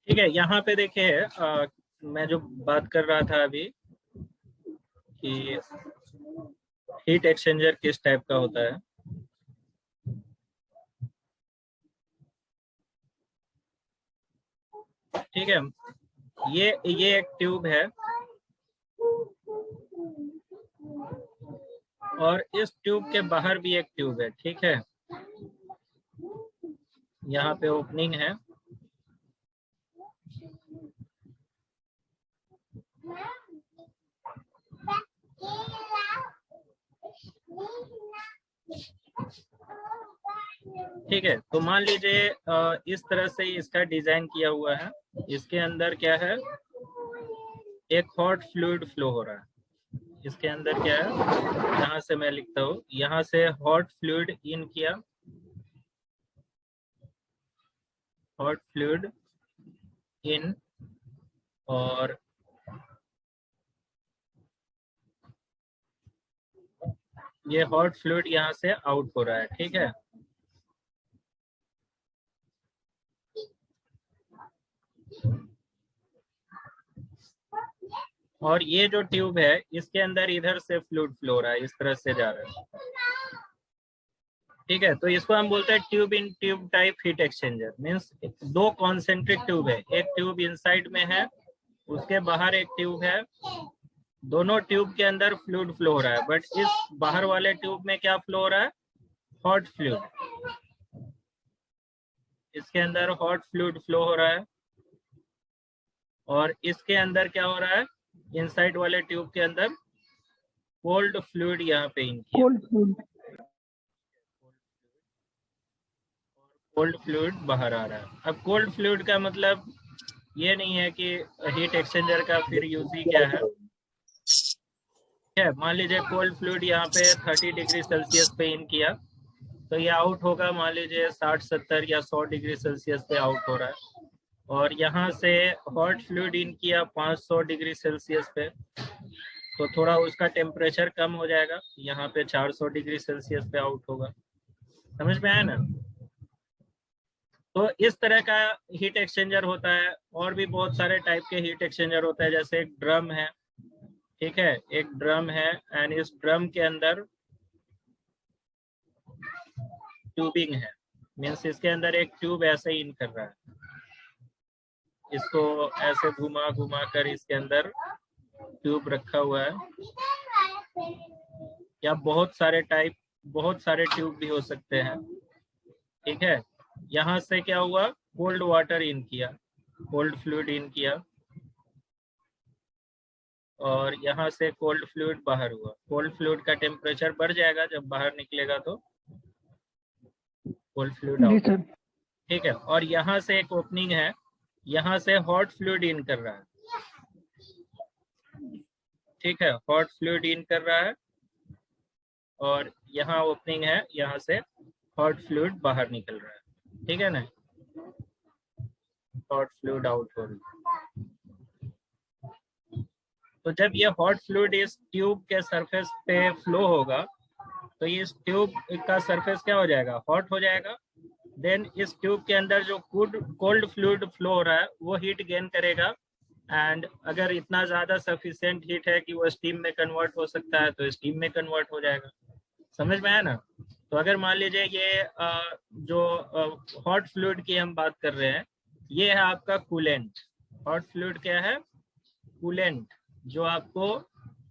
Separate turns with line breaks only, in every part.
ठीक है, यहाँ पे देखिए मैं जो बात कर रहा था अभी कि हीट एक्सचेंजर किस टाइप का होता है। ठीक है, ये एक ट्यूब है और इस ट्यूब के बाहर भी एक ट्यूब है। ठीक है, यहाँ पे ओपनिंग है। ठीक है, तो मान लीजिए इस तरह से इसका डिजाइन किया हुआ है। इसके अंदर क्या है, एक हॉट फ्लूइड फ्लो हो रहा है। इसके अंदर क्या है, यहाँ से मैं लिखता हूँ, यहाँ से हॉट फ्लूइड इन किया, हॉट फ्लूइड इन, और ये हॉट फ्लूइड यहाँ से आउट हो रहा है। ठीक है, और ये जो ट्यूब है इसके अंदर इधर से फ्लूइड फ्लो हो रहा है, इस तरह से जा रहा है। ठीक है, तो इसको हम बोलते हैं tube in tube type heat exchanger. Means दो कॉन्सेंट्रिक ट्यूब है, एक ट्यूब इनसाइड में है, उसके बाहर एक ट्यूब है। दोनों ट्यूब के अंदर फ्लूइड फ्लो हो रहा है, बट इस बाहर वाले ट्यूब में क्या फ्लो हो रहा है, हॉट फ्लूइड। इसके अंदर हॉट फ्लूइड फ्लो हो रहा है, और इसके अंदर क्या हो रहा है, इनसाइड वाले ट्यूब के अंदर कोल्ड फ्लूइड यहाँ पे इन किया। कोल्ड फ्लूइड बाहर आ रहा है। अब कोल्ड फ्लूइड का मतलब ये नहीं है कि हीट एक्सचेंजर का फिर यूज ही क्या है। ठीक है, मान लीजिए कोल्ड फ्लूइड यहाँ पे 30 डिग्री सेल्सियस पे इन किया, तो ये आउट होगा मान लीजिए 60-70 या 100 डिग्री सेल्सियस पे आउट हो रहा है। और यहाँ से हॉट फ्लूइड इन किया 500 डिग्री सेल्सियस पे, तो थोड़ा उसका टेम्परेचर कम हो जाएगा, यहाँ पे 400 डिग्री सेल्सियस पे आउट होगा। समझ में आया ना। तो इस तरह का हीट एक्सचेंजर होता है। और भी बहुत सारे टाइप के हीट एक्सचेंजर होता है, जैसे एक ड्रम है। ठीक है, एक ड्रम है, एंड इस ड्रम के अंदर ट्यूबिंग है। मीन्स इसके अंदर एक ट्यूब ऐसे इन कर रहा है, इसको ऐसे घुमा घुमा कर इसके अंदर ट्यूब रखा हुआ है। या बहुत सारे ट्यूब भी हो सकते हैं। ठीक है, यहाँ से क्या हुआ, कोल्ड वाटर इन किया, कोल्ड फ्लूइड इन किया, और यहाँ से कोल्ड फ्लूइड बाहर हुआ। कोल्ड फ्लूइड का टेम्परेचर बढ़ जाएगा, जब बाहर निकलेगा तो कोल्ड फ्लूइड आउट। ठीक है, और यहाँ से एक ओपनिंग है, यहाँ से हॉट फ्लूइड इन कर रहा है। ठीक है, हॉट फ्लूइड इन कर रहा है, और यहाँ ओपनिंग है, यहाँ से हॉट फ्लूइड बाहर निकल रहा है। ठीक है ना, हॉट फ्लूइड आउट हो रही है। तो जब ये हॉट फ्लूइड इस ट्यूब के सरफेस पे फ्लो होगा, तो ये इस ट्यूब का सरफेस क्या हो जाएगा, हॉट हो जाएगा। देन इस ट्यूब के अंदर जो कोल्ड फ्लूइड फ्लो हो रहा है वो हीट गेन करेगा, एंड अगर इतना ज्यादा सफिशिएंट हीट है कि वो स्टीम में कन्वर्ट हो सकता है, तो स्टीम में कन्वर्ट हो जाएगा। समझ में आया ना। तो अगर मान लीजिए ये जो हॉट फ्लूइड की हम बात कर रहे हैं, ये है आपका कूलेंट। हॉट फ्लूइड क्या है, कूलेंट, जो आपको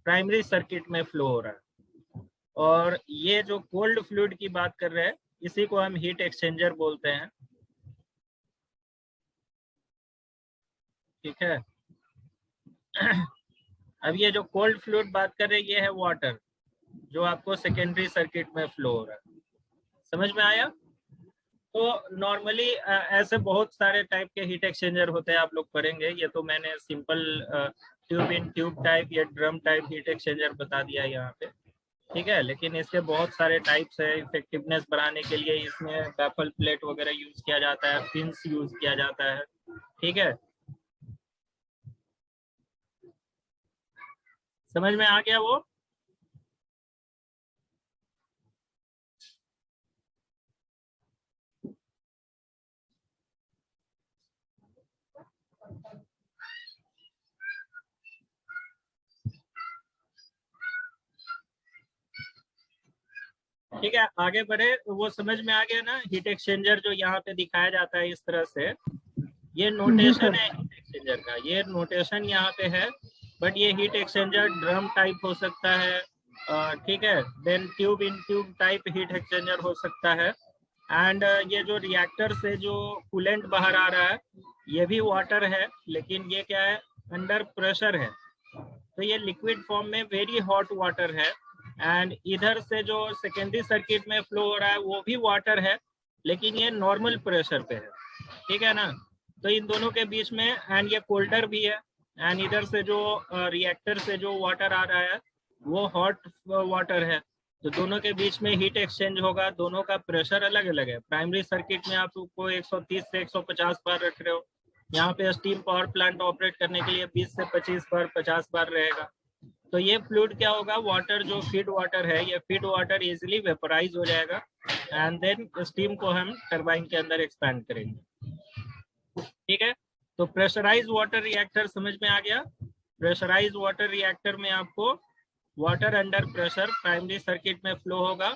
प्राइमरी सर्किट में फ्लो हो रहा है। और ये जो कोल्ड फ्लूइड की बात कर रहे हैं, इसी को हम हीट एक्सचेंजर बोलते हैं। ठीक है, अब ये जो कोल्ड फ्लूइड बात कर रहे हैं, ये है वाटर, जो आपको सेकेंडरी सर्किट में फ्लो हो रहा है। समझ में आया। तो नॉर्मली ऐसे बहुत सारे टाइप के हीट एक्सचेंजर होते हैं, आप लोग पढ़ेंगे। ये तो मैंने simple tube in tube type या ड्रम टाइप हीट एक्सचेंजर बता दिया यहाँ पे। ठीक है, लेकिन इसके बहुत सारे टाइप्स है। इफेक्टिवनेस बढ़ाने के लिए इसमें बैफल प्लेट वगैरह यूज किया जाता है, पिंस यूज किया जाता है। ठीक है, समझ में आ गया वो। ठीक है, आगे बढ़े। वो समझ में आ गया ना, हीट एक्सचेंजर जो यहाँ पे दिखाया जाता है इस तरह से, ये
जी
नोटेशन
सर।
है हीट एक्सचेंजर का, ये नोटेशन यहाँ पे है। बट ये हीट एक्सचेंजर ड्रम टाइप हो सकता है, ठीक है। Then tube in tube type heat exchanger हो सकता है। एंड ये जो रिएक्टर से जो कूलेंट बाहर आ रहा है, ये भी वाटर है, लेकिन ये क्या है, अंडर प्रेशर है। तो ये लिक्विड फॉर्म में वेरी हॉट वाटर है। एंड इधर से जो सेकेंडरी सर्किट में फ्लो हो रहा है वो भी वाटर है, लेकिन ये नॉर्मल प्रेशर पे है, ठीक है ना। तो इन दोनों के बीच में, एंड ये कोल्डर भी है। एंड इधर से जो रिएक्टर से जो वाटर आ रहा है वो हॉट वाटर है। तो दोनों के बीच में हीट एक्सचेंज होगा, दोनों का प्रेशर अलग अलग है। प्राइमरी सर्किट में आपको 130 से 150 बार रख रहे हो, यहाँ पे स्टीम पावर प्लांट ऑपरेट करने के लिए 20 से 25 बार 50 बार रहेगा। तो ये फ्लूइड क्या होगा, वाटर जो फीड वाटर है, ये फीड वाटर इजीली वेपराइज हो जाएगा। एंड देन स्टीम को हम टरबाइन के अंदर एक्सपैंड करेंगे, ठीक है। तो प्रेशराइज वाटर रिएक्टर समझ में आ गया। प्रेशराइज वाटर रिएक्टर में आपको water under pressure primary circuit में फ्लो होगा,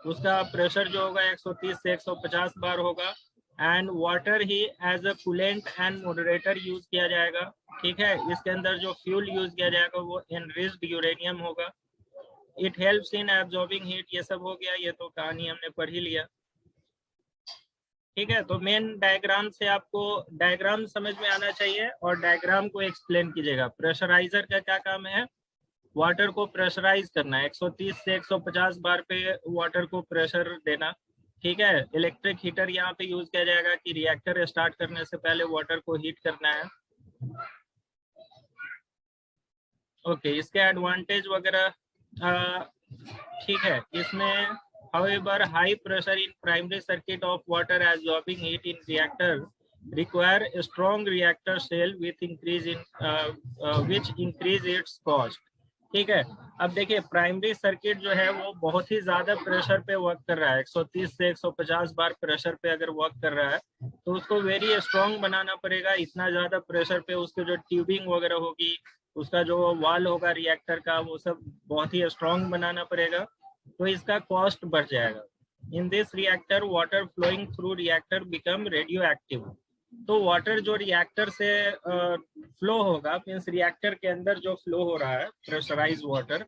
उसका प्रेशर जो होगा 130 से 150 बार होगा। एंड वाटर ही as a coolant and moderator use किया जाएगा, ठीक है। इसके अंदर जो फ्यूल यूज किया जाएगा वो एनरिच्ड यूरेनियम होगा। It helps in absorbing heat, ये सब हो गया, ये तो कहानी हमने पढ़ ही लिया, ठीक है। तो मेन डायग्राम से आपको डायग्राम समझ में आना चाहिए और डायग्राम को एक्सप्लेन कीजिएगा। प्रेशराइजर का क्या काम है, वाटर को प्रेशराइज करना है, 130 से 150 बार पे वाटर को प्रेशर देना, ठीक है। इलेक्ट्रिक हीटर यहाँ पे यूज किया जाएगा कि रिएक्टर स्टार्ट करने से पहले वाटर को हीट करना है। ओके, इसके एडवांटेज वगैरह ठीक है। इसमें however high pressure in primary circuit of water absorbing heat in reactor require a strong reactor cell with increase in which increase its cost, ठीक है। अब देखिए, प्राइमरी सर्किट जो है वो बहुत ही ज्यादा प्रेशर पे वर्क कर रहा है, 130 से 150 बार प्रेशर पे अगर वर्क कर रहा है तो उसको वेरी स्ट्रॉन्ग बनाना पड़ेगा। इतना ज्यादा प्रेशर पे उसकी जो ट्यूबिंग वगैरह होगी, उसका जो वॉल होगा रिएक्टर का, वो सब बहुत ही स्ट्रॉन्ग बनाना पड़ेगा, तो इसका कॉस्ट बढ़ जाएगा। In this reactor water flowing through reactor become radioactive. तो वाटर जो रिएक्टर से फ्लो होगा, मीन्स रिएक्टर के अंदर जो फ्लो हो रहा है प्रेशराइज वाटर,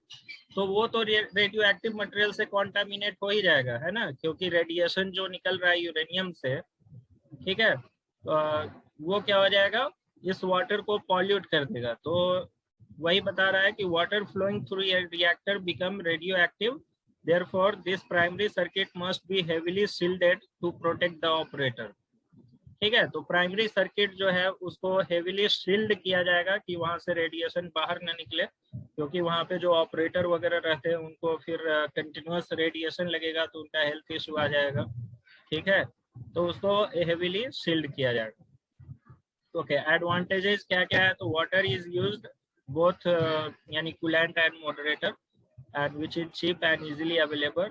तो वो तो रेडियो एक्टिव मटेरियल से कॉन्टामिनेट हो ही जाएगा, है ना, क्योंकि रेडिएशन जो निकल रहा है यूरेनियम से, ठीक है, वो क्या हो जाएगा, इस वाटर को पॉल्यूट कर देगा। तो वही बता रहा है कि water flowing through reactor become radioactive, therefore this primary circuit must be heavily shielded to protect the operator, ठीक है। तो प्राइमरी सर्किट जो है उसको हेवीली शील्ड किया जाएगा कि वहां से रेडिएशन बाहर न निकले, क्योंकि वहां पे जो ऑपरेटर वगैरह रहते हैं उनको फिर कंटिन्यूअस रेडिएशन लगेगा तो उनका हेल्थ इशू आ जाएगा, ठीक है। तो उसको हेवीली शील्ड किया जाएगा। ओके, एडवांटेजेस क्या क्या है, तो वाटर इज यूज्ड बोथ यानी coolant and moderator, and which is cheap and easily available.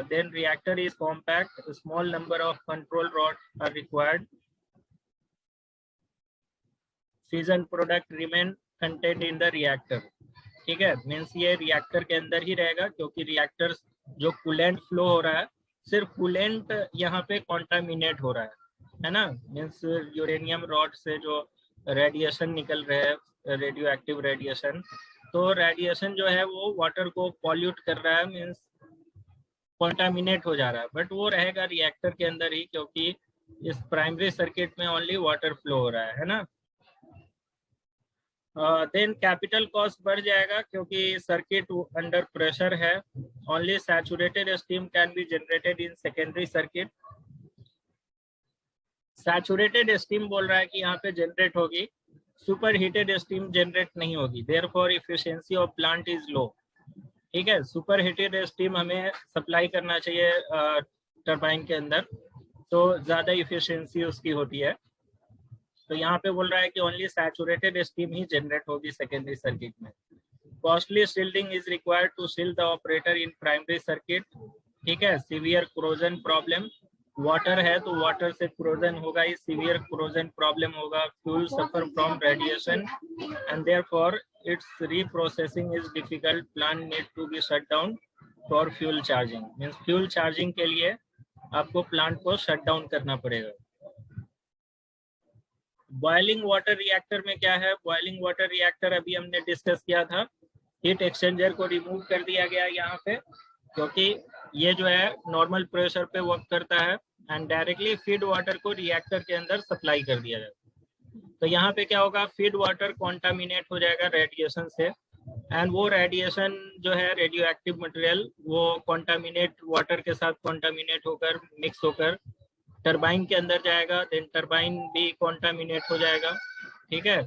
Then reactor is compact, a small number of control rods are required. Fission product remain contained in the reactor, ठीक है। Means ये reactor के अंदर ही रहेगा, क्योंकि reactor जो coolant flow हो रहा है, सिर्फ कूलेंट यहाँ पे कॉन्टामिनेट हो रहा है ना। मीन्स यूरेनियम रॉड से जो रेडिएशन निकल रहे हैं, रेडियो एक्टिव रेडिएशन, तो रेडिएशन जो है वो वाटर को पॉल्यूट कर रहा है, मीन्स कॉन्टामिनेट हो जा रहा है, बट वो रहेगा रिएक्टर के अंदर ही, क्योंकि इस प्राइमरी सर्किट में ओनली वाटर फ्लो हो रहा है ना। देन कैपिटल कॉस्ट बढ़ जाएगा, क्योंकि सर्किट अंडर प्रेशर है। Only saturated steam can be generated in secondary circuit. Saturated steam बोल रहा है कि यहाँ पे जनरेट होगी, सुपर हीटेड स्टीम जनरेट नहीं होगी, therefore efficiency of plant is low, ठीक है। सुपर हीटेड स्टीम हमें सप्लाई करना चाहिए टरबाइन के अंदर, तो ज्यादा एफिशिएंसी उसकी होती है। तो यहाँ पे बोल रहा है कि ओनली सैचुरेटेड स्टीम ही जनरेट होगी सेकेंडरी सर्किट में। Costly shielding is required to shield the operator in primary circuit, ठीक है। सीवियर कोरोजन प्रॉब्लम, वाटर है तो वाटर से क्रोजन होगा, इस सीवियर क्रोजन प्रॉब्लम होगा, fuel suffer from radiation and therefore its reprocessing is difficult, plant need to be shut down for fuel charging. Means fuel charging के लिए आपको plant को शट डाउन करना पड़ेगा। बॉइलिंग वाटर रिएक्टर में क्या है, बॉइलिंग वाटर रिएक्टर अभी हमने डिस्कस किया था, हीट एक्सचेंजर को रिमूव कर दिया गया यहाँ पे, क्योंकि ये जो है नॉर्मल प्रेशर पे वर्क करता है एंड डायरेक्टली फीड वाटर को रिएक्टर के अंदर सप्लाई कर दिया जाता है। तो यहाँ पे क्या होगा, फीड वाटर कॉन्टामिनेट हो जाएगा रेडिएशन से एंड वो रेडिएशन जो है रेडियो एक्टिव मटेरियल वो कॉन्टामिनेट वाटर के साथ कॉन्टामिनेट होकर मिक्स होकर टरबाइन के अंदर जाएगा, देन टरबाइन भी कॉन्टामिनेट हो जाएगा। ठीक है,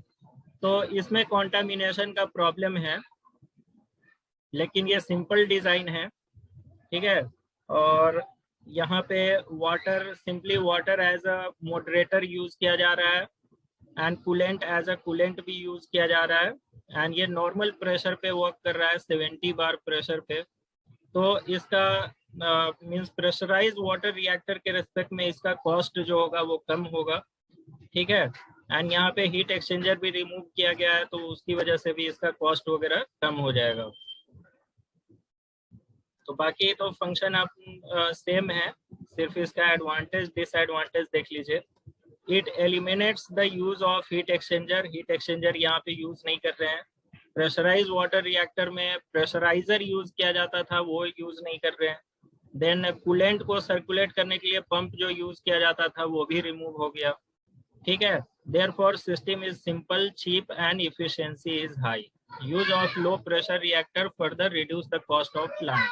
तो इसमें कॉन्टामिनेशन का प्रॉब्लम है, लेकिन ये सिंपल डिजाइन है। ठीक है, और यहाँ पे water, simply water as a moderator use किया जा रहा है and coolant as a coolant भी यूज किया जा रहा है एंड ये नॉर्मल प्रेशर पे वर्क कर रहा है 70 बार प्रेशर पे। तो इसका मींस प्रेशराइज वाटर रिएक्टर के रिस्पेक्ट में इसका कॉस्ट जो होगा वो कम होगा। ठीक है, एंड यहाँ पे हीट एक्सचेंजर भी रिमूव किया गया है तो उसकी वजह से भी इसका कॉस्ट वगैरह कम हो जाएगा। तो बाकी तो फंक्शन आप सेम है, सिर्फ इसका एडवांटेज डिसएडवांटेज देख लीजिए। It eliminates the use of heat exchanger, heat exchanger यहाँ पे यूज नहीं कर रहे हैं। प्रेशराइज वाटर रिएक्टर में प्रेशराइजर यूज किया जाता था, वो यूज नहीं कर रहे हैं। देन कूलेंट को सर्कुलेट करने के लिए पंप जो यूज किया जाता था वो भी रिमूव हो गया। ठीक है, therefore system is simple, cheap and efficiency is high. Use of low pressure reactor further reduce the cost of plant.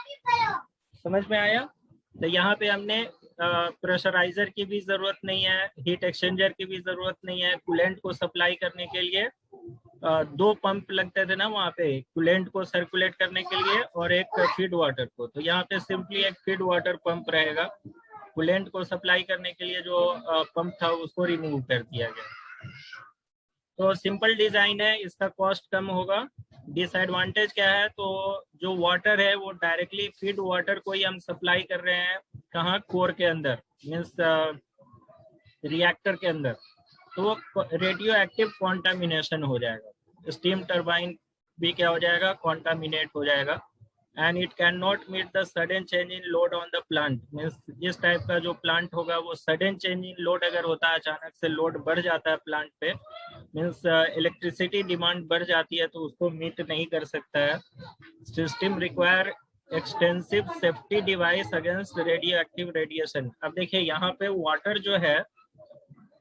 समझ में आया? तो यहाँ पे हमने प्रेशराइजर की भी जरूरत नहीं है, हीट एक्सचेंजर की भी जरूरत नहीं है। कूलेंट को सप्लाई करने के लिए दो पंप लगते थे ना वहाँ पे, कूलेंट को सर्कुलेट करने के लिए और एक फीड वाटर को। तो यहाँ पे सिंपली एक फीड वाटर पंप रहेगा, कूलेंट को सप्लाई करने के लिए जो पंप था उसको रिमूव कर दिया गया। तो सिंपल डिजाइन है, इसका कॉस्ट कम होगा। डिसएडवांटेज क्या है, तो जो वाटर है वो डायरेक्टली फीड वाटर को ही हम सप्लाई कर रहे हैं, कहाँ, कोर के अंदर, मीन्स रिएक्टर के अंदर, तो वो रेडियो एक्टिव कॉन्टामिनेशन हो जाएगा। स्टीम टरबाइन भी क्या हो जाएगा, कॉन्टामिनेट हो जाएगा and it can not meet the sudden change in load on the plant. Means इस टाइप का जो प्लांट होगा वो सडन चेंज इन लोड अगर होता है, अचानक से लोड बढ़ जाता है प्लांट पे, मीन्स इलेक्ट्रिसिटी डिमांड बढ़ जाती है, तो उसको मीट नहीं कर सकता है। System require extensive safety device against radio active radiation. अब देखिए यहाँ पे वाटर जो है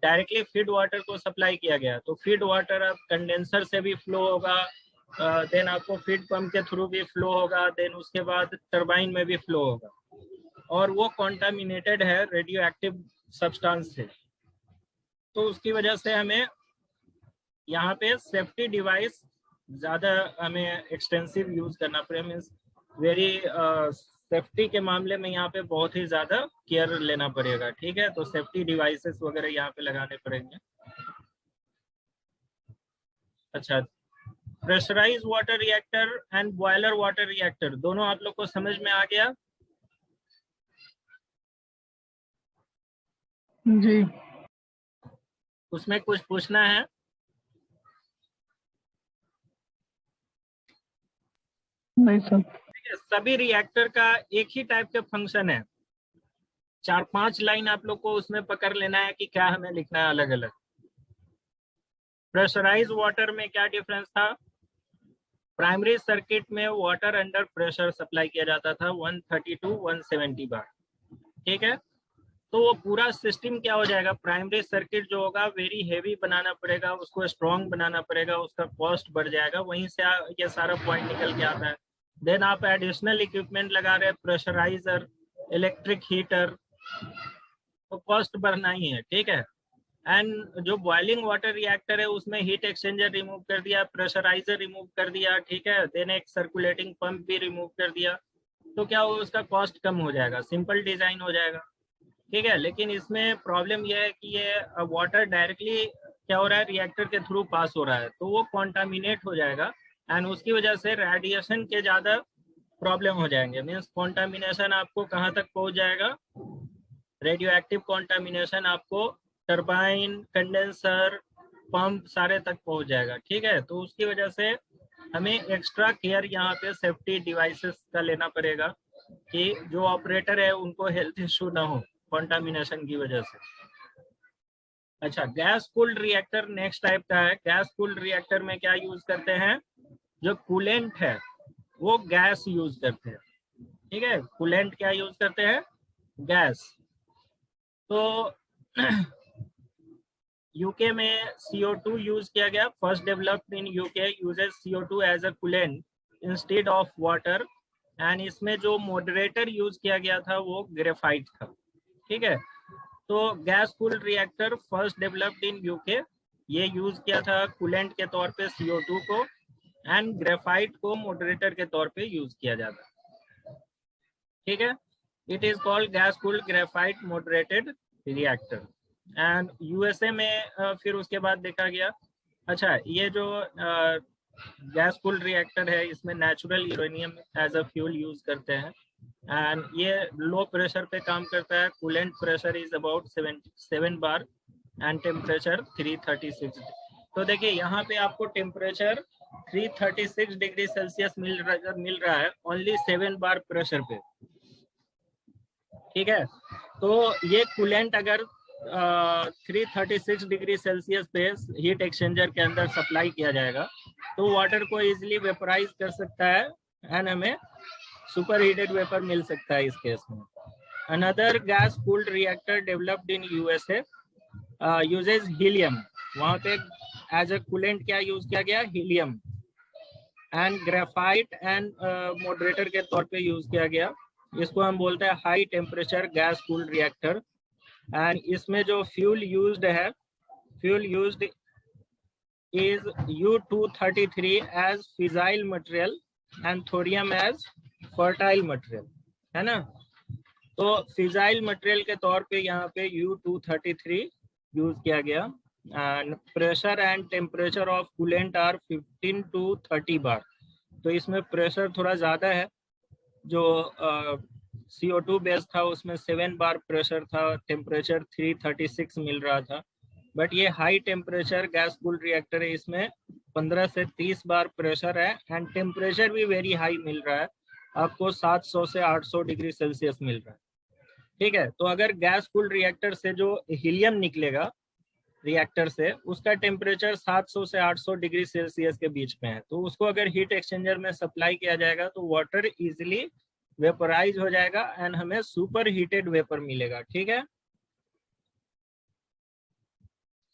डायरेक्टली फीड वाटर को सप्लाई किया गया, तो फीड वाटर अब कंडेंसर से भी फ्लो होगा, देन आपको फीड पंप के थ्रू भी फ्लो होगा, देन उसके बाद टरबाइन में भी फ्लो होगा, और वो कॉन्टामिनेटेड है रेडियो एक्टिव सब्सटेंस से। तो उसकी वजह से हमें यहाँ पे सेफ्टी डिवाइस ज़्यादा हमें एक्सटेंसिव यूज करना पड़ेगा, मीन्स वेरी सेफ्टी के मामले में यहाँ पे बहुत ही ज़्यादा केयर लेना पड़ेगा। ठीक है, तो सेफ्टी डिवाइसेस वगैरह यहाँ पे लगाने पड़ेंगे। अच्छा, pressurise water reactor and boiler water reactor दोनों आप लोग को समझ में आ गया?
जी।
उसमें कुछ पूछना है?
नहीं सर।
ठीक है, सभी रिएक्टर का एक ही टाइप के फंक्शन है, 4-5 लाइन आप लोग को उसमें पकड़ लेना है कि क्या हमें लिखना है अलग अलग। प्रेशराइज वाटर में क्या डिफरेंस था, प्राइमरी सर्किट में वाटर अंडर प्रेशर सप्लाई किया जाता था 130 to 170 बार। ठीक है, तो वो पूरा सिस्टम क्या हो जाएगा, प्राइमरी सर्किट जो होगा वेरी हेवी बनाना पड़ेगा, उसको स्ट्रॉन्ग बनाना पड़ेगा, उसका कॉस्ट बढ़ जाएगा, वहीं से ये सारा पॉइंट निकल के आता है। देन आप एडिशनल इक्विपमेंट लगा रहे हैं, प्रेशराइजर, इलेक्ट्रिक हीटर, तो कॉस्ट बढ़ना ही है। ठीक है, एंड जो बॉइलिंग वाटर रिएक्टर है उसमें हीट एक्सचेंजर रिमूव कर दिया, प्रेशराइजर रिमूव कर दिया, ठीक है, देन एक सर्कुलेटिंग पंप भी रिमूव कर दिया, तो क्या हो, उसका कॉस्ट कम हो जाएगा, सिंपल डिजाइन हो जाएगा। ठीक है, लेकिन इसमें प्रॉब्लम यह है कि ये वाटर डायरेक्टली क्या हो रहा है, रिएक्टर के थ्रू पास हो रहा है, तो वो कॉन्टामिनेट हो जाएगा एंड उसकी वजह से रेडिएशन के ज़्यादा प्रॉब्लम हो जाएंगे। मीन्स कॉन्टामिनेशन आपको कहाँ तक पहुँच जाएगा, रेडियो एक्टिव कॉन्टामिनेशन आपको टरबाइन, कंडेंसर, पंप सारे तक पहुंच जाएगा। ठीक है, तो उसकी वजह से हमें एक्स्ट्रा केयर यहाँ पे सेफ्टी डिवाइसेस का लेना पड़ेगा कि जो ऑपरेटर है उनको हेल्थ इश्यू ना हो कॉन्टामिनेशन की वजह से। अच्छा, gas cooled reactor next type का है। गैस कूल्ड रिएक्टर में क्या यूज करते हैं, जो कूलेंट है वो गैस यूज करते हैं। ठीक है, कूलेंट क्या यूज करते हैं, गैस। तो यूके में CO2 यूज किया गया, first developed in UK, uses CO2 as a coolant instead of water, and इसमें जो मॉडरेटर यूज किया गया था वो ग्रेफाइट था। ठीक है, तो gas cooled reactor first developed in UK, ये यूज किया था कूलेंट के तौर पे CO2 को, एंड ग्रेफाइट को मॉडरेटर के तौर पे यूज किया जाता है। ठीक है, it is called gas cooled graphite moderated reactor. And USA में फिर उसके बाद देखा गया, अच्छा ये जो गैस कूल्ड रिएक्टर है इसमें natural uranium as a fuel use करते हैं, एंड ये लो प्रेशर पे काम करता है। Coolant pressure is about 7 bar and temperature 336। तो देखिए यहाँ पे आपको टेम्परेचर 336 डिग्री सेल्सियस मिल रहा है ओनली 7 बार प्रेशर पे। ठीक है, तो ये कूलेंट अगर 336 डिग्री सेल्सियस पे हीट एक्सचेंजर के अंदर सप्लाई किया जाएगा तो वाटर को इजीली वेपराइज कर सकता है एंड हमें सुपर हीटेड वेपर मिल सकता है इस केस में। Another gas cooled reactor developed in USA uses helium. वहां पे एज अ कूलेंट क्या यूज किया गया, helium, and graphite and moderator के तौर पे यूज किया गया। इसको हम बोलते हैं high temperature gas cooled reactor. And इसमें जो फ्यूल यूज्ड है, fuel used is U-233 as fissile material and thorium as fertile material, है ना। तो फिजाइल मटेरियल के तौर पे यहाँ पे U-233 यूज किया गया। And pressure and temperature of coolant are 15 to 30 bar. तो इसमें प्रेशर थोड़ा ज्यादा है, जो CO2 बेस था उसमें 7 बार प्रेशर था, टेम्परेचर 336 मिल रहा था। बट ये high temperature gas cooled reactor है, इसमें 15 से 30 बार प्रेशर है एंड टेम्परेचर भी वेरी हाई मिल रहा है, आपको 700 से 800 डिग्री सेल्सियस मिल रहा है। ठीक है, तो अगर गैस कूल्ड रिएक्टर से जो हीलियम निकलेगा रिएक्टर से, उसका टेम्परेचर 700 से 800 डिग्री सेल्सियस के बीच में है, तो उसको अगर हीट एक्सचेंजर में सप्लाई किया जाएगा तो वाटर इजिली वेपराइज हो जाएगा एंड हमें सुपर हीटेड वेपर मिलेगा। ठीक है,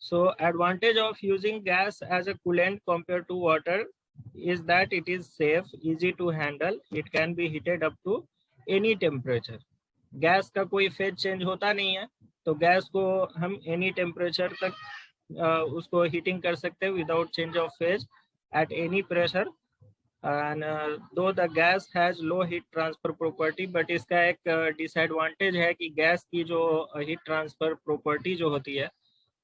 so advantage of using gas as a coolant compared to water is that it is safe, easy to handle, it can be heated up to any temperature। Gas का कोई phase change होता नहीं है, तो gas को हम any temperature तक उसको हीटिंग कर सकते हैं without change of phase at any pressure. And though the gas has low heat transfer property, but इसका एक डिसएडवांटेज है कि गैस की जो हीट ट्रांसफर प्रॉपर्टी जो होती है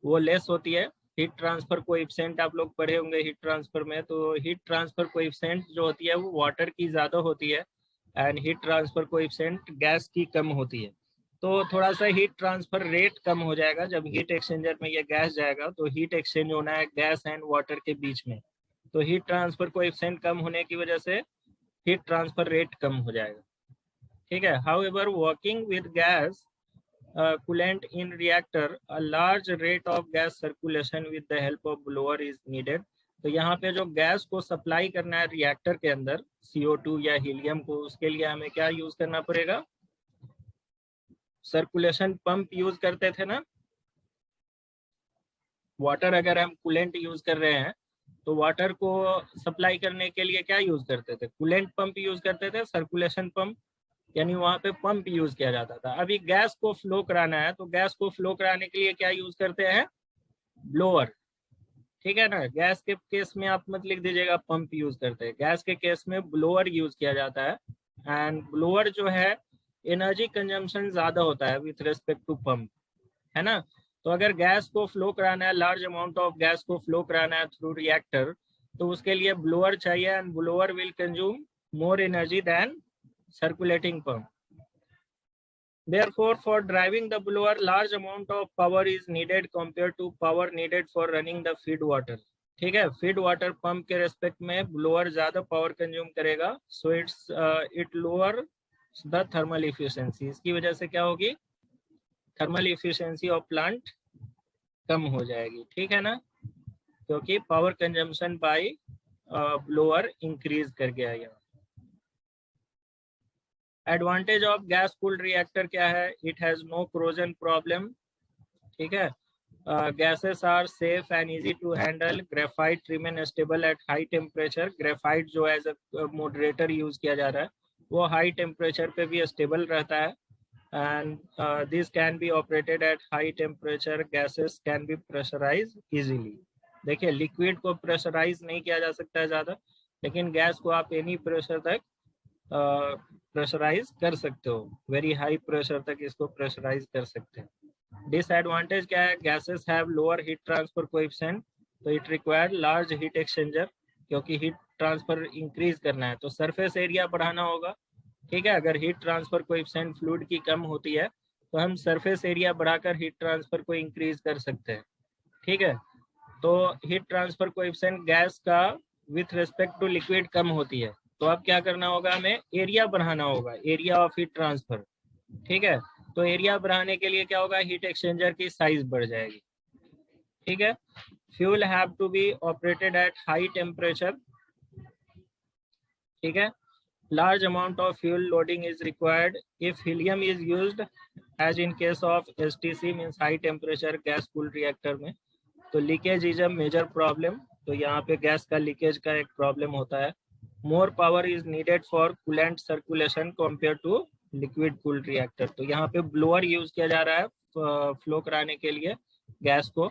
वो लेस होती है। हीट ट्रांसफर कोएफिशिएंट आप लोग पढ़े होंगे हीट ट्रांसफर में, तो हीट ट्रांसफर कोएफिशिएंट जो होती है वो वाटर की ज़्यादा होती है and heat transfer coefficient gas की कम होती है। तो थोड़ा सा हीट ट्रांसफर रेट कम हो जाएगा जब हीट एक्सचेंजर में ये गैस जाएगा, तो हीट एक्सचेंज होना है गैस एंड वाटर के बीच में, तो हीट ट्रांसफर कोएफिशिएंट कम होने की वजह से हीट ट्रांसफर रेट कम हो जाएगा। ठीक है, however working with gas coolant in reactor, a large rate of gas circulation with the help of blower is needed। तो यहाँ पे जो गैस को सप्लाई करना है रिएक्टर के अंदर CO2 या हीलियम को, उसके लिए हमें क्या यूज करना पड़ेगा, सर्कुलेशन पंप यूज करते थे ना। वाटर अगर हम कूलेंट यूज कर रहे हैं तो वाटर को सप्लाई करने के लिए क्या यूज करते थे, कूलेंट पंप यूज करते थे, सर्कुलेशन पंप, यानी वहां पे पंप यूज किया जाता था। अभी गैस को फ्लो कराना है तो गैस को फ्लो कराने के लिए क्या यूज करते हैं, ब्लोअर। ठीक है ना, गैस के केस में आप मत लिख दीजिएगा पंप यूज करते हैं, गैस के केस में ब्लोअर यूज किया जाता है। एंड ब्लोअर जो है एनर्जी कंजम्पशन ज्यादा होता है विथ रेस्पेक्ट टू पंप, है ना। तो अगर गैस को फ्लो कराना है, लार्ज अमाउंट ऑफ गैस को फ्लो कराना है थ्रू रिएक्टर, तो उसके लिए ब्लोअर चाहिए and blower will consume more energy than circulating pump. Therefore, for driving the blower, large amount of power is needed compared to power needed for running the feed water. ठीक है, feed water pump के respect में blower ज्यादा power consume करेगा, so it lower the thermal efficiency. इसकी वजह से क्या होगी, थर्मल इफिशिएंसी ऑफ प्लांट कम हो जाएगी. ठीक है ना, क्योंकि power consumption by blower increase कर गया यहाँ. Advantage of gas cooled reactor क्या है, it has no corrosion problem. ठीक है, gases are safe and easy to handle. Graphite remain stable at high temperature. Graphite जो एज अ moderator यूज किया जा रहा है वो हाई टेम्परेचर पे भी स्टेबल रहता है. and this can be operated at high temperature. Gases can be pressurized easily. देखिए, लिक्विड को प्रेशराइज नहीं किया जा सकता है ज्यादा, लेकिन गैस को आप एनी प्रेशर तक प्रेशराइज कर सकते हो. वेरी हाई प्रेशर तक इसको प्रेशराइज कर सकते हैं. डिसएडवांटेज क्या है, gases have lower heat transfer coefficient, तो it require large heat exchanger, क्योंकि हीट ट्रांसफर इंक्रीज करना है तो सरफेस एरिया बढ़ाना होगा. ठीक है, अगर हीट ट्रांसफर कोएफिशिएंट फ्लूइड की कम होती है तो हम सरफेस एरिया बढ़ाकर हीट ट्रांसफर को इंक्रीज कर सकते हैं. ठीक है, तो हीट ट्रांसफर कोएफिशिएंट गैस का विथ रिस्पेक्ट टू लिक्विड कम होती है, तो अब क्या करना होगा, हमें एरिया बढ़ाना होगा, एरिया ऑफ हीट ट्रांसफर. ठीक है, तो एरिया बढ़ाने के लिए क्या होगा, हीट एक्सचेंजर की साइज बढ़ जाएगी. ठीक है, fuel have to be operated at high temperature. ठीक है, large amount of fuel loading is required if helium is used, as in case of STC means high temperature gas cooled reactor में. तो leakage is a major problem, तो यहाँ पे gas का leakage का एक प्रॉब्लम होता है. More power is needed for coolant circulation compare to liquid cooled reactor. तो यहाँ पे ब्लोअर यूज किया जा रहा है फ्लो कराने के लिए गैस को,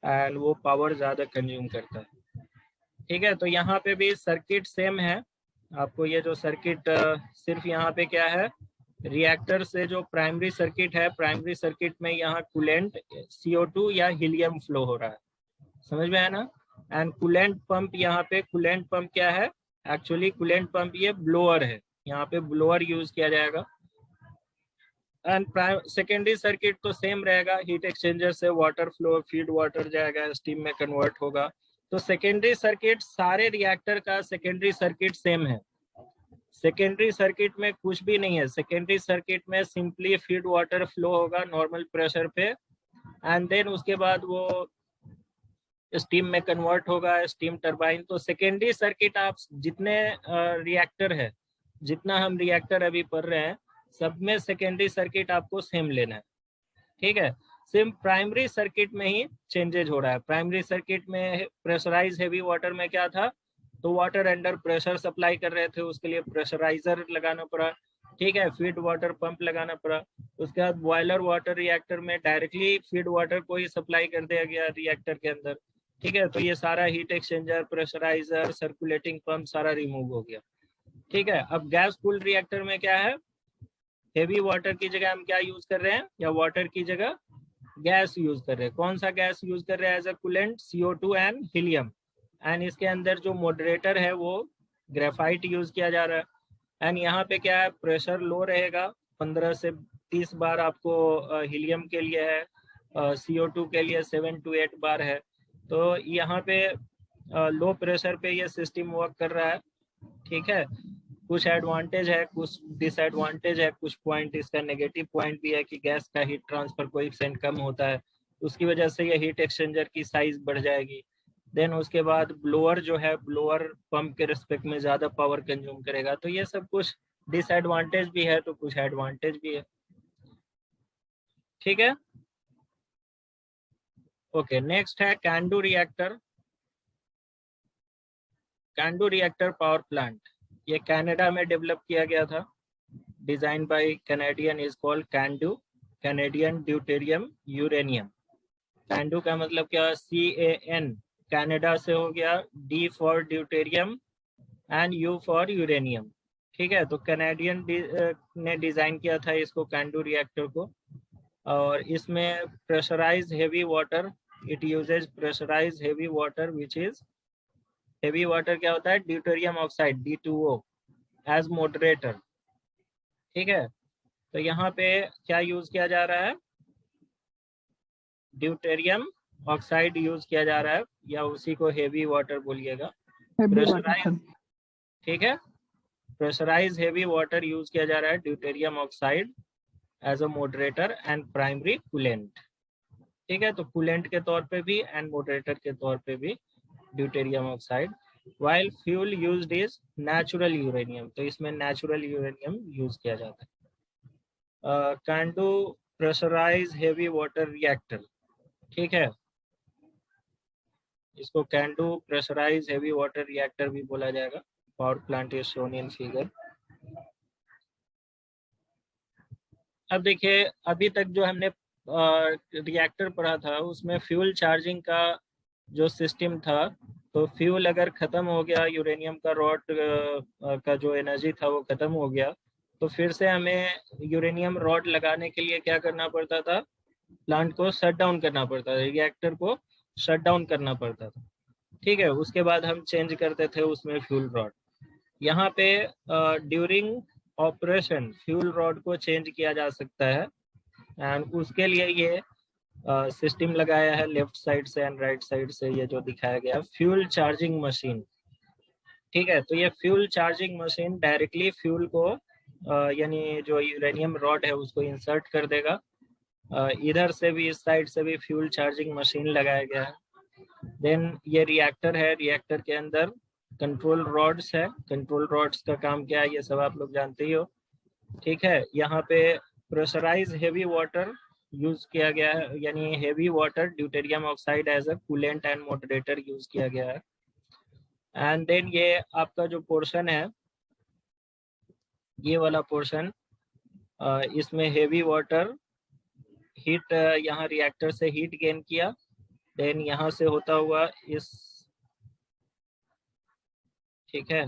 एंड वो पावर ज्यादा कंज्यूम करता है. ठीक है, तो यहाँ पे भी सर्किट सेम है. आपको ये जो सर्किट सिर्फ यहाँ पे क्या है, रिएक्टर से जो प्राइमरी सर्किट है, प्राइमरी सर्किट में यहाँ कूलेंट CO2 या हीलियम फ्लो हो रहा है. समझ में आया ना. एंड कूलेंट पंप, यहाँ पे कूलेंट पंप क्या है, एक्चुअली कूलेंट पंप ये ब्लोअर है, यहाँ पे ब्लोअर यूज किया जाएगा. एंड सेकेंडरी सर्किट तो सेम रहेगा, हीट एक्सचेंजर से वाटर फ्लो, फीड वाटर जाएगा, स्टीम में कन्वर्ट होगा. तो सेकेंडरी सर्किट, सारे रिएक्टर का सेकेंडरी सर्किट सेम है. सेकेंडरी सर्किट में कुछ भी नहीं है. सेकेंडरी सर्किट में सिंपली फीड वाटर फ्लो होगा नॉर्मल प्रेशर पे, एंड देन उसके बाद वो स्टीम में कन्वर्ट होगा, स्टीम टरबाइन. तो सेकेंडरी सर्किट आप जितने रिएक्टर है, जितना हम रिएक्टर अभी पढ़ रहे हैं, सब में सेकेंडरी सर्किट आपको सेम लेना है. ठीक है, सिर्फ प्राइमरी सर्किट में ही चेंजेज हो रहा है. प्राइमरी सर्किट में प्रेशराइज हेवी वाटर में क्या था, तो वाटर अंडर प्रेशर सप्लाई कर रहे थे, उसके लिए प्रेशराइजर लगाना पड़ा. ठीक है, फीड वाटर पंप लगाना पड़ा. उसके बाद बॉयलर वाटर रिएक्टर में डायरेक्टली फीड वाटर को ही सप्लाई कर दिया गया रिएक्टर के अंदर. ठीक है, तो ये सारा heat exchanger, pressurizer, circulating pump सारा रिमूव हो गया. ठीक है, अब गैस कूल्ड रिएक्टर में क्या है, हेवी वाटर की जगह हम क्या यूज कर रहे हैं, या वाटर की जगह गैस यूज कर रहे हैं. कौन सा गैस यूज कर रहे हैं as a coolant, CO2 and helium. And इसके अंदर जो मॉडरेटर है वो ग्रेफाइट यूज किया जा रहा है. एंड यहाँ पे क्या है, प्रेशर लो रहेगा, 15 से 30 बार आपको हीलियम के लिए है, CO2 के लिए 7 to 8 बार है. तो यहाँ पे लो प्रेशर पे ये सिस्टम वर्क कर रहा है. ठीक है, कुछ एडवांटेज है, कुछ डिसएडवांटेज है, कुछ पॉइंट इसका नेगेटिव पॉइंट भी है कि गैस का हीट ट्रांसफर कोएफिशिएंट कम होता है, उसकी वजह से ये हीट एक्सचेंजर की साइज बढ़ जाएगी. देन उसके बाद ब्लोअर जो है, ब्लोअर पंप के रिस्पेक्ट में ज्यादा पावर कंज्यूम करेगा. तो ये सब कुछ डिसएडवांटेज भी है तो कुछ एडवांटेज भी है. ठीक है, ओके. नेक्स्ट है CANDU reactor. CANDU reactor power plant, ये कनाडा में डेवलप किया गया था. Design by Canadian, is called CANDU, Canadian deuterium uranium. CANDU का मतलब क्या, CAN, कनाडा से हो गया, D for deuterium and U for uranium. ठीक है, तो कैनेडियन ने डिजाइन किया था इसको, कैंडू रिएक्टर को. और इसमें pressurise heavy water, it uses pressurise heavy water which is, heavy water क्या होता है, deuterium oxide D2O as moderator. ठीक है, तो यहाँ पे क्या यूज किया जा रहा है, ड्यूटेरियम ऑक्साइड यूज किया जा रहा है, या उसी को हेवी वाटर बोलिएगा,
हेवी वाटर
प्रेशराइज,
सर।
ठीक है, प्रेशराइज हेवी वाटर यूज किया जा रहा है, deuterium oxide as a moderator and primary coolant. ठीक है, तो कूलेंट के तौर पे भी एंड मॉडरेटर के तौर पे भी deuterium oxide. While fuel used is natural uranium, तो इसमें नेचुरल यूरेनियम यूज किया जाता है। CANDU pressurise heavy water reactor, ठीक है, इसको CANDU pressurise heavy water reactor भी बोला जाएगा। Power plant is shown in figure. अब देखिए, अभी तक जो हमने रिएक्टर पढ़ा था उसमें फ्यूल चार्जिंग का जो सिस्टम था, तो फ्यूल अगर खत्म हो गया, यूरेनियम का रॉड का जो एनर्जी था वो खत्म हो गया, तो फिर से हमें यूरेनियम रॉड लगाने के लिए क्या करना पड़ता था, प्लांट को शट डाउन करना पड़ता था, रिएक्टर को शट डाउन करना पड़ता था। ठीक है, उसके बाद हम चेंज करते थे उसमें फ्यूल रॉड। यहाँ पे ड्यूरिंग ऑपरेशन फ्यूल रॉड को चेंज किया जा सकता है, एंड उसके लिए ये सिस्टम लगाया है लेफ्ट साइड से एंड राइट साइड से, ये जो दिखाया गया फ्यूल चार्जिंग मशीन। ठीक है, तो ये fuel charging machine directly fuel को यानी जो यूरेनियम रॉड है उसको इंसर्ट कर देगा। इधर से भी, इस साइड से भी फ्यूल चार्जिंग मशीन लगाया गया है। देन ये रिएक्टर है, रिएक्टर के अंदर कंट्रोल रॉड्स है, कंट्रोल रॉड्स का काम क्या है ये सब आप लोग जानते ही हो। ठीक है, यहाँ पे प्रेशराइज हेवी वाटर यूज किया गया है, यानी heavy water deuterium oxide as a coolant and moderator use किया गया है। एंड देन ये आपका जो पोर्शन है, ये वाला पोर्शन, इसमें हेवी वाटर हीट, यहाँ रिएक्टर से हीट गेन किया, देन यहाँ से होता हुआ इस, ठीक है,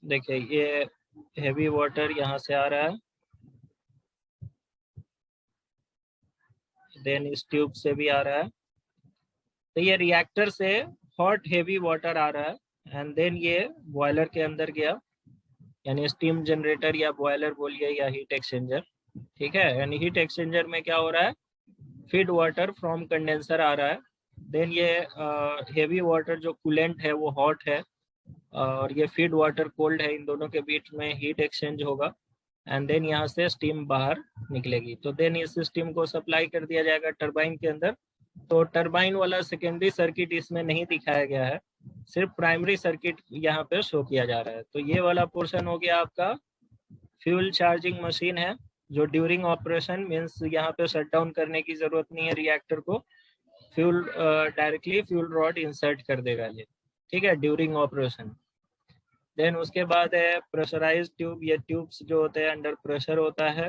देखिए ये हेवी वाटर यहाँ से आ रहा है, देन इस ट्यूब से भी आ रहा है, तो ये रिएक्टर से हॉट हेवी वाटर आ रहा है, एंड देन ये बॉयलर के अंदर गया, यानी स्टीम जनरेटर या बॉयलर बोलिए या हीट एक्सचेंजर। ठीक है, यानी हीट एक्सचेंजर में क्या हो रहा है, फीड वाटर फ्रॉम कंडेंसर आ रहा है, देन ये हेवी वाटर जो कूलेंट है वो हॉट है, और ये फीड वाटर कोल्ड है, इन दोनों के बीच में हीट एक्सचेंज होगा, एंड देन यहाँ से स्टीम बाहर निकलेगी। तो देन इस स्टीम को सप्लाई कर दिया जाएगा टरबाइन के अंदर। तो टरबाइन वाला सेकेंडरी सर्किट इसमें नहीं दिखाया गया है, सिर्फ प्राइमरी सर्किट यहाँ पे शो किया जा रहा है। तो ये वाला पोर्शन हो गया आपका फ्यूल चार्जिंग मशीन है, जो ड्यूरिंग ऑपरेशन मीन्स यहाँ पे शट डाउन करने की जरूरत नहीं है रिएक्टर को, fuel directly fuel rod insert कर देगा ये। ठीक है, ड्यूरिंग ऑपरेशन। देन उसके बाद है प्रेशराइज ट्यूब, ये ट्यूब्स जो होते हैं अंडर प्रेशर होता है,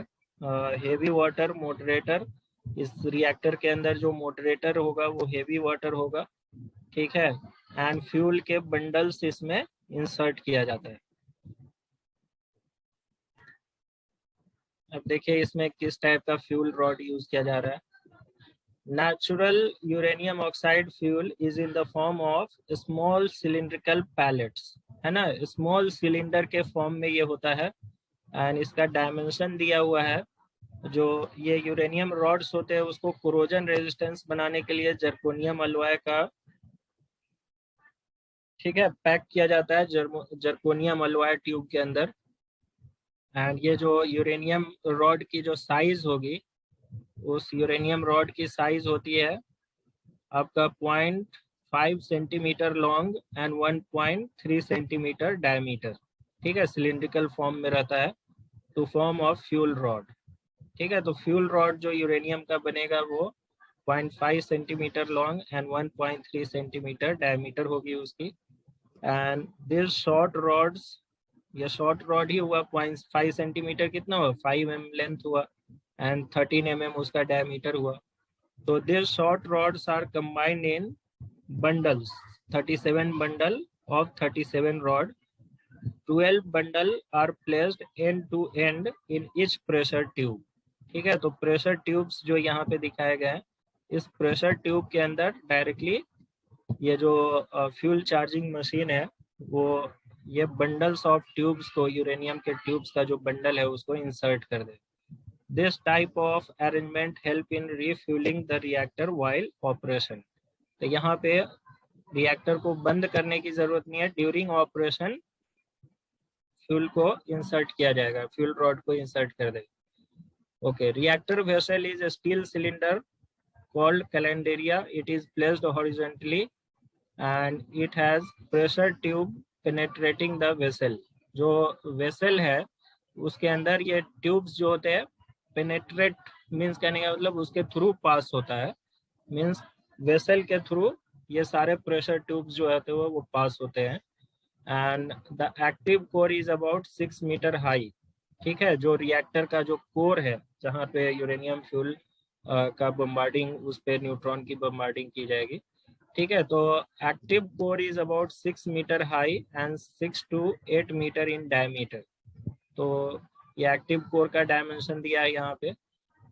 हेवी वाटर मॉडरेटर, इस रिएक्टर के अंदर जो मॉडरेटर होगा वो हेवी वाटर होगा। ठीक है, एंड फ्यूल के बंडल्स इसमें इंसर्ट किया जाता है। अब देखिए इसमें किस टाइप का फ्यूल रॉड यूज किया जा रहा है। Natural uranium oxide fuel is in the form of small cylindrical pellets, है ना, स्मॉल सिलेंडर के फॉर्म में ये होता है, एंड इसका डायमेंशन दिया हुआ है। जो ये यूरेनियम रॉड्स होते हैं उसको कोरोजन रेजिस्टेंस बनाने के लिए जर्कोनियम अलॉय का, ठीक है, पैक किया जाता है जर्कोनियम अलॉय ट्यूब के अंदर। एंड ये जो यूरेनियम रॉड की जो साइज होगी, उस यूरेनियम रॉड की साइज होती है आपका 0.5 centimetre long and 1.3 centimetre diameter. ठीक है, सिलिंड्रिकल फॉर्म में रहता है, to form of fuel rod. ठीक है, तो फ्यूल रॉड जो यूरेनियम का बनेगा वो 0.5 centimetre long and 1.3 centimetre diameter होगी उसकी। एंड दिस शॉर्ट रॉड्स, ये शॉर्ट रॉड ही हुआ 0.5 सेंटीमीटर, कितना हुआ 5 mm लेंथ हुआ, एंड 13 mm उसका डायमीटर हुआ। तो this short rods are combined in bundles, 37 bundle of 37 rod, 12 bundle are placed end to end in each pressure tube। ठीक है, तो प्रेशर ट्यूब्स जो यहाँ पे दिखाए गए हैं, इस प्रेशर ट्यूब के अंदर डायरेक्टली ये जो फ्यूल चार्जिंग मशीन है वो ये बंडल्स ऑफ ट्यूब्स को, यूरेनियम के ट्यूब्स का जो बंडल है उसको इंसर्ट कर दे। This type of arrangement help in refuelling the reactor while operation. तो यहाँ पे रिएक्टर को बंद करने की जरूरत नहीं है, ड्यूरिंग ऑपरेशन फ्यूल को इंसर्ट किया जाएगा, फ्यूल रॉड को इंसर्ट कर देगा। Okay, reactor vessel is a steel cylinder called calendaria. It is placed horizontally and it has pressure tube penetrating the vessel. जो वेसल है उसके अंदर ये ट्यूब्स जो होते हैं, पेनेट्रेट मीन्स कहने का मतलब उसके थ्रू पास होता है, मीन्स वेसल के थ्रू ये सारे प्रेशर ट्यूब्स जो होते हैं वो पास होते हैं। And the active core is about 6 metre high. ठीक है, जो रिएक्टर का जो कोर है जहाँ पे यूरेनियम फ्यूल का बम्बार्डिंग, उस पे न्यूट्रॉन की बम्बार्डिंग की जाएगी। ठीक है, तो active core is about 6 metre high and 6 to 8 metre in diameter. तो ये एक्टिव कोर का डायमेंशन दिया है यहाँ पे।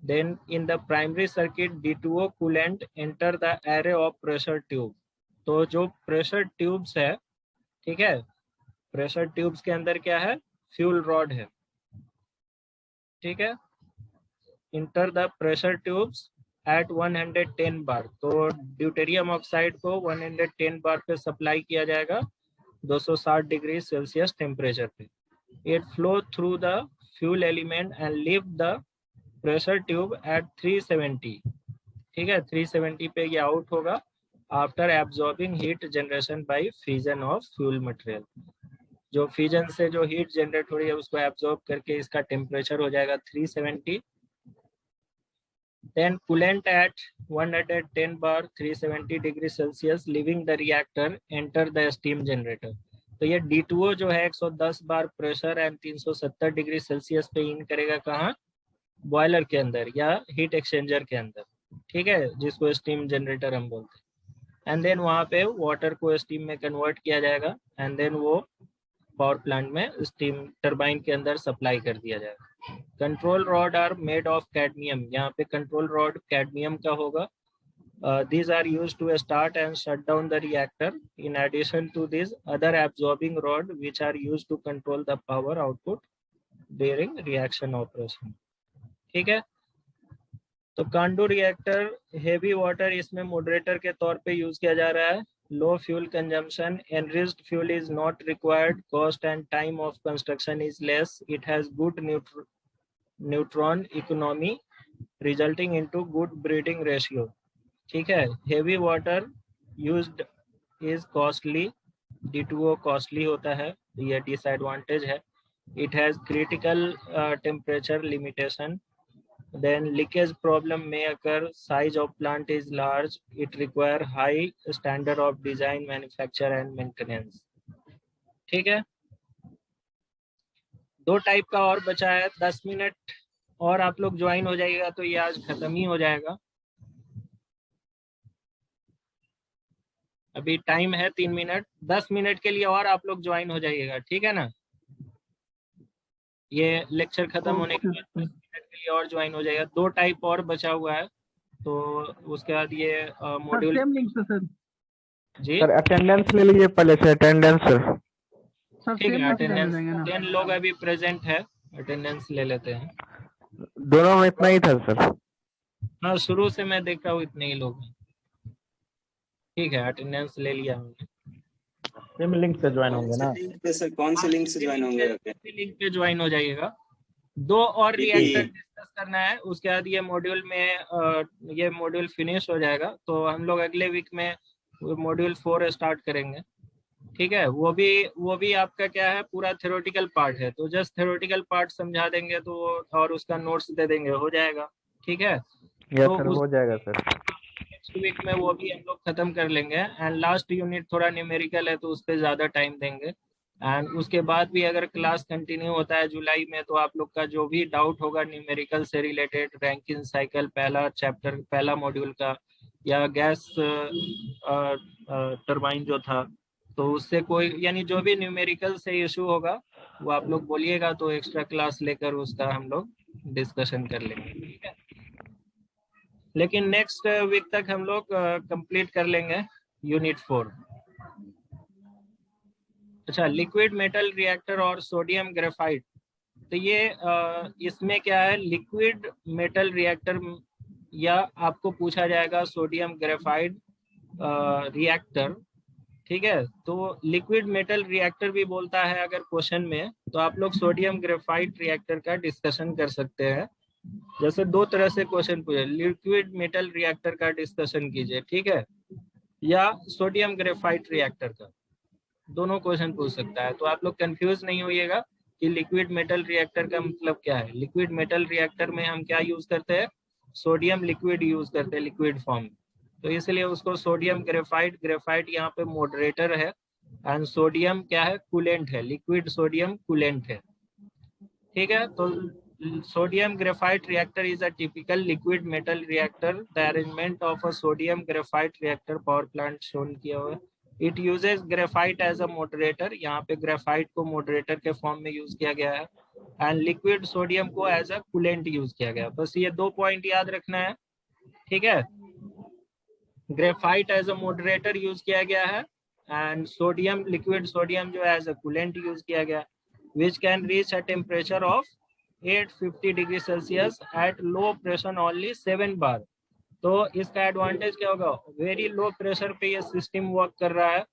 Then in the primary circuit D2O coolant enter the array of pressure tube. तो जो प्रेशर ट्यूब्स है, ठीक है, प्रेशर ट्यूब्स के अंदर क्या है, फ्यूल रॉड है। ठीक है, enter the pressure tubes at 110 bar. तो ड्यूटेरियम ऑक्साइड को 110 बार पे सप्लाई किया जाएगा 260 डिग्री सेल्सियस टेम्परेचर पे। It flow through the fuel element and leave the pressure tube at 370। ठीक है, 370 पे ये आउट होगा after absorbing heat generation by fusion of fuel material. जो फ्यूजन से जो हीट जनरेट हो रही है उसको एब्जॉर्ब करके इसका टेम्परेचर हो जाएगा 370। Then coolant at 110 bar 370 degree Celsius leaving the reactor enter the steam generator। तो ये D2O जो है 110 बार प्रेशर एंड 370 डिग्री सेल्सियस पे इन करेगा कहाँ, बॉयलर के अंदर या हीट एक्सचेंजर के अंदर। ठीक है, जिसको स्टीम जनरेटर हम बोलते हैं। एंड देन वहाँ पे वाटर को स्टीम में कन्वर्ट किया जाएगा एंड देन वो पावर प्लांट में स्टीम टरबाइन के अंदर सप्लाई कर दिया जाएगा। Control rod are made of cadmium. यहाँ पे कंट्रोल रॉड कैडमियम का होगा। These are used to start and shut down the reactor. In addition to this, other absorbing rod which are used to control the power output during reaction operation। ठीक है, तो कांडो reactor heavy water इसमें moderator के तौर पे use किया जा रहा है। लो fuel consumption, enriched fuel is not required, cost and time of construction is less, it has good neutron economy resulting into good breeding ratio. ठीक है, heavy water used is costly, D2O costly होता है, ये disadvantage है। It has critical temperature limitation, then leakage problem may occur, size of plant is large, it require high standard of design, manufacture and maintenance। ठीक है, 2 type का और बचा है, 10 मिनट और आप लोग ज्वाइन हो जाइएगा तो ये आज खत्म ही हो जाएगा। अभी टाइम है 3 मिनट, 10 मिनट के लिए और आप लोग ज्वाइन हो जाइएगा, ठीक है ना। ये लेक्चर खत्म होने के बाद 10 मिनट के लिए और ज्वाइन हो जाएगा। 2 टाइप और बचा हुआ है, तो उसके बाद ये मॉड्यूल
सेम लिंक से सर।
जी
सर अटेंडेंस ले लीजिए पहले से, अटेंडेंस सर।
ठीक है, अटेंडेंस 10 लोग अभी प्रेजेंट है, अटेंडेंस ले लेते हैं।
दोनों में इतना ही था सर।
हाँ, शुरू से मैं देख रहा हूँ इतने ही लोग हैं। ठीक है, अटेंडेंस ले लिया हमने।
सेम लिंक से ज्वाइन होंगे ना
सर? कौन से लिंक से ज्वाइन होंगे?
लिंक पे ज्वाइन हो जाइएगा। 2 और रिएक्टर डिस्कस करना है, उसके बाद ये मॉड्यूल में ये मॉड्यूल फिनिश हो जाएगा, तो हम लोग अगले वीक में मॉड्यूल 4 स्टार्ट करेंगे। ठीक है, वो भी आपका क्या है, पूरा थ्योरेटिकल पार्ट है, तो जस्ट थ्योरेटिकल पार्ट समझा देंगे तो और उसका नोट्स दे देंगे, हो जाएगा। ठीक है,
तो सर हो जाएगा सर।
नेक्स्ट वीक में वो भी हम लोग खत्म कर लेंगे। एंड लास्ट यूनिट थोड़ा न्यूमेरिकल है तो उस पर ज्यादा टाइम देंगे। एंड उसके बाद भी अगर क्लास कंटिन्यू होता है जुलाई में, तो आप लोग का जो भी डाउट होगा न्यूमेरिकल से रिलेटेड, रैंकिन साइकिल पहला चैप्टर पहला मॉड्यूल का, या गैस टरबाइन जो था, तो उससे कोई यानी जो भी न्यूमेरिकल से इशू होगा वो आप लोग बोलिएगा, तो एक्स्ट्रा क्लास लेकर उसका हम लोग डिस्कशन कर लेंगे। ठीक है, लेकिन नेक्स्ट वीक तक हम लोग कंप्लीट कर लेंगे यूनिट 4। अच्छा, लिक्विड मेटल रिएक्टर और सोडियम ग्रेफाइट। तो ये इसमें क्या है, लिक्विड मेटल रिएक्टर या आपको पूछा जाएगा सोडियम ग्रेफाइट रिएक्टर, ठीक है। तो लिक्विड मेटल रिएक्टर भी बोलता है अगर क्वेश्चन में, तो आप लोग सोडियम ग्रेफाइट रिएक्टर का डिस्कशन कर सकते हैं। जैसे दो तरह से क्वेश्चन पूछे, लिक्विड मेटल रिएक्टर का डिस्कशन कीजिए, ठीक है, या सोडियम ग्रेफाइट रिएक्टर का, दोनों क्वेश्चन पूछ सकता है। तो आप लोग कंफ्यूज नहीं होइएगा कि लिक्विड मेटल रिएक्टर का मतलब क्या है। लिक्विड मेटल रिएक्टर में हम क्या यूज करते हैं, सोडियम लिक्विड यूज करते हैं लिक्विड फॉर्म में, तो इसलिए उसको सोडियम ग्रेफाइट, ग्रेफाइट यहाँ पे मॉडरेटर है एंड सोडियम क्या है, कूलेंट है, लिक्विड सोडियम कूलेंट है, ठीक है। तो sodium graphite reactor is a typical liquid metal reactor. The arrangement of a sodium graphite reactor power plant shown किया हुआ है। It uses graphite as a moderator, यहाँ पे ग्रेफाइट को मॉडरेटर के फॉर्म में यूज किया गया है, एंड लिक्विड सोडियम को एज अ कूलेंट यूज किया गया। बस ये 2 पॉइंट याद रखना है, ठीक है। Graphite as a moderator use किया गया है एंड सोडियम, लिक्विड सोडियम जो एज अ कूलेंट यूज किया गया, which can reach a temperature of 850 degree Celsius at low pressure only 7 bar. तो इसका एडवांटेज क्या होगा, वेरी लो प्रेशर पे ये सिस्टम वर्क कर रहा है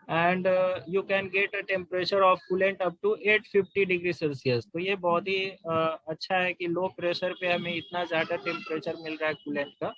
and you can get a temperature of coolant up to 850 degree Celsius. तो ये बहुत ही अच्छा है कि लो प्रेशर पे हमें इतना ज्यादा टेम्परेचर मिल रहा है कूलेंट का।